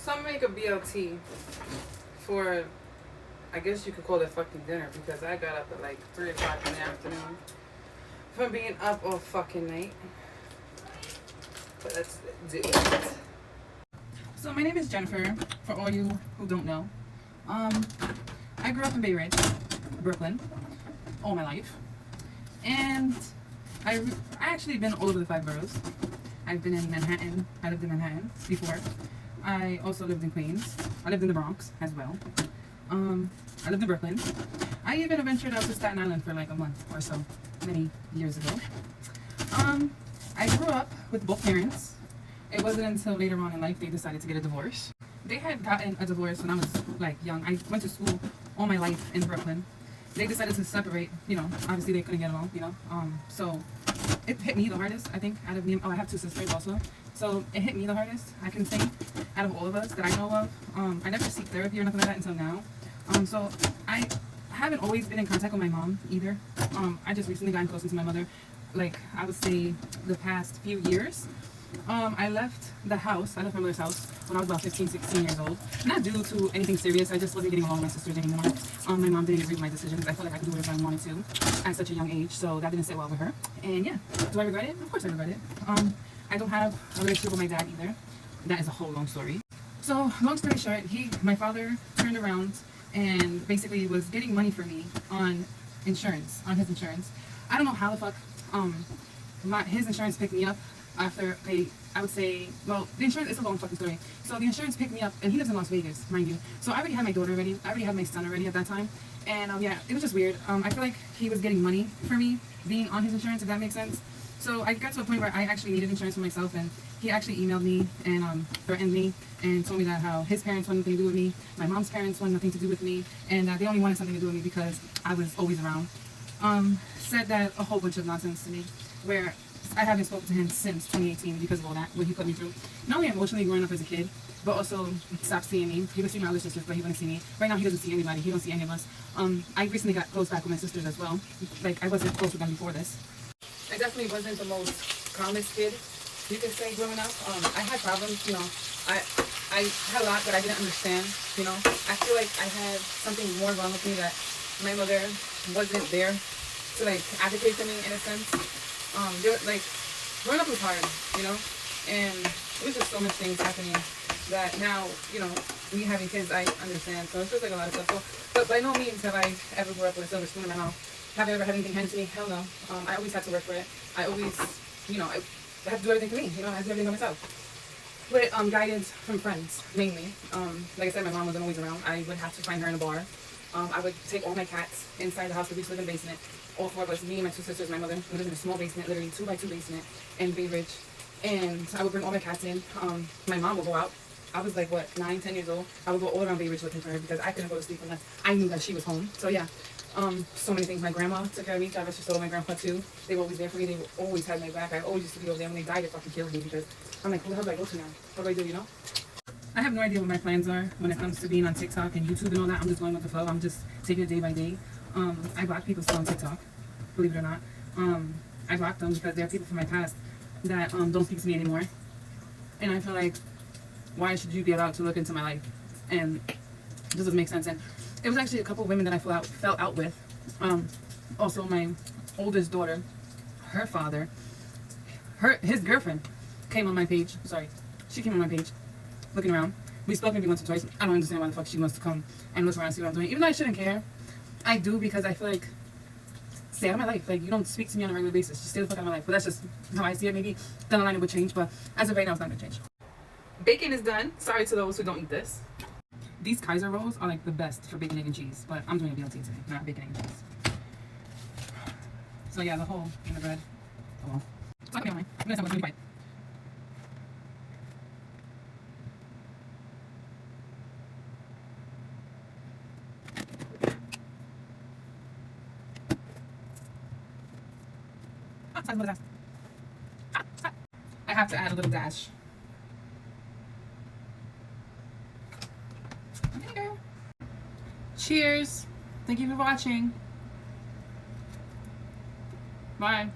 So I'm gonna make a BLT for, I guess you could call it fucking dinner because I got up at like 3 o'clock in the afternoon from being up all fucking night. But let's do it. So my name is Jennifer, for all you who don't know. I grew up in Bay Ridge, Brooklyn, all my life. And I actually been all over the 5 boroughs. I've been in Manhattan. I lived in Manhattan before. I also lived in Queens. I lived in the Bronx as well. I lived in Brooklyn. I even ventured out to Staten Island for like a month or so, many years ago. I grew up with both parents. It wasn't until later on in life they decided to get a divorce. They had gotten a divorce when I was like young. I went to school all my life in Brooklyn. They decided to separate, you know, obviously they couldn't get along, you know. So it hit me the hardest, I think, out of me. Oh, I have 2 sisters also. So it hit me the hardest, I can say, out of all of us that I know of. I never seek therapy or nothing like that until now. So I haven't always been in contact with my mom either. I just recently gotten closer to my mother, like I would say the past few years. I left the house, I left my mother's house when I was about 15, 16 years old. Not due to anything serious, I just wasn't getting along with my sisters anymore. My mom didn't agree with my decisions. I felt like I could do whatever I wanted to at such a young age, so that didn't sit well with her. And yeah, do I regret it? Of course I regret it. I don't have a relationship with my dad either. That is a whole long story. So, long story short, my father turned around and basically was getting money for me on insurance, on his insurance. I don't know how the fuck his insurance picked me up after I would say, well, the insurance is a long fucking story. So the insurance picked me up, and he lives in Las Vegas, mind you. So I already had my daughter already. I already had my son already at that time. And yeah, it was just weird. I feel like he was getting money for me being on his insurance, if that makes sense. So I got to a point where I actually needed insurance for myself, and he actually emailed me and threatened me and told me that how his parents wanted nothing to do with me, my mom's parents wanted nothing to do with me, and they only wanted something to do with me because I was always around. Said that a whole bunch of nonsense to me, where I haven't spoken to him since 2018 because of all that, what he put me through. Not only emotionally growing up as a kid, but also stopped seeing me. He would see my other sisters, but he wouldn't see me. Right now, he doesn't see anybody. He don't see any of us. I recently got close back with my sisters as well. Like, I wasn't close with them before this. I definitely wasn't the most calmest kid, you could say, growing up. I had problems, you know. I had a lot that I didn't understand, you know. I feel like I had something more wrong with me that my mother wasn't there to, like, advocate for me in a sense. Like, growing up was hard, you know, and it was just so much things happening that now, you know, me having kids, I understand. So it's just like a lot of stuff. So, but by no means have I ever grew up with a silver spoon in my mouth. Have I ever had anything handed to me? Hell no. I always had to work for it. I always, you know, I had to do everything for me. You know, I had to do everything by myself. With guidance from friends, mainly. Like I said, my mom wasn't always around. I would have to find her in a bar. I would take all my cats inside the house. We used to live in the basement. All 4 of us, me and my 2 sisters, my mother, we lived in a small basement, literally 2x2 basement in Bay Ridge. And I would bring all my cats in. My mom would go out. I was like, what, 9, 10 years old. I would go all around Bay Ridge looking for her because I couldn't go to sleep unless I knew that she was home. So yeah, so many things. My grandma took care of me. God rest her soul. My grandpa too. They were always there for me. They always had my back. I always used to be over there. When they died, it fucking killed me because I'm like, who the hell do I go to now? What do I do, you know? I have no idea what my plans are when it comes to being on TikTok and YouTube and all that. I'm just going with the flow. I'm just taking it day by day. I block people still on TikTok, believe it or not. I blocked them because there are people from my past that don't speak to me anymore. And I feel like, why should you be allowed to look into my life? And this doesn't make sense. And it was actually a couple of women that I fell out with. Also, my oldest daughter, her father, his girlfriend came on my page. Sorry, she came on my page, looking around. We spoke maybe once or twice. I don't understand why the fuck she wants to come and look around and see what I'm doing. Even though I shouldn't care, I do because I feel like, stay out of my life. Like, you don't speak to me on a regular basis. Just stay the fuck out of my life. But that's just how I see it. Maybe down the line it would change, but as of right now, it's not gonna change. Bacon is done. Sorry to those who don't eat this. These Kaiser rolls are like the best for bacon, egg, and cheese, but I'm doing a BLT today, not bacon, egg, and cheese. So yeah, the whole in the bread. Oh well. It's not gonna be online. I'm gonna have a bite. I have to add a little dash. Okay. Cheers. Thank you for watching. Bye.